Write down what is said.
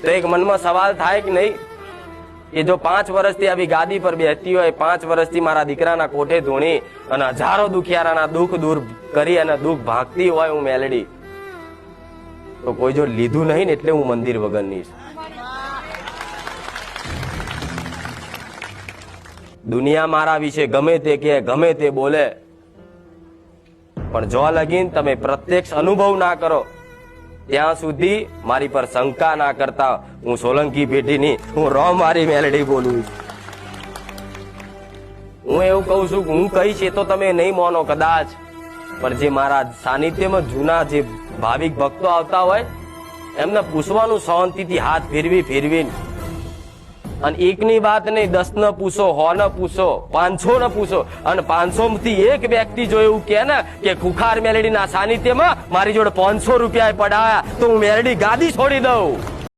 તો એક મનમાં સવાલ થાય કે નહીં કે જો 5 વર્ષથી આવી ગાદી પર બેસતી હોય, 5 વર્ષથી મારા દીકરાના કોઠે ધૂણી અને હજારો દુખિયારાના દુઃખ દૂર કરી અને દુઃખ ભાગતી હોય હું મેલડી, તો કોઈ જો લીધું નહીં ને એટલે હું મંદિર વગરની છું. દુનિયા મારા વિશે ગમે તે કે ગમે તે બોલે, પણ જો લગીન તમે પ્રત્યક્ષ અનુભવ ના કરો ત્યાં સુધી મારી પર શંકા ના કરતા. હું સોલંકી પેઢીની, હું મારી મેલડી બોલું છું. હું એવું કહું છું કે હું કહીશ એ તો તમે નહીં માનો કદાચ, પણ જે મારા સાનિધ્યમાં જૂના જે ભાવિક ભક્તો આવતા હોય એમને પૂછવાનું શાંતિથી, હાથ ફેરવીને, અને એકની વાત નહીં 10 ને પૂછો, 100 ને પૂછો, 500 ને પૂછો, અને 500 થી એક વ્યક્તિ જો એવું કે ને કે ખુખાર મેલડીના સાનિધ્યમાં મારી જોડે 500 રૂપિયા પડાયા તો હું મેલડી ગાદી છોડી દઉં.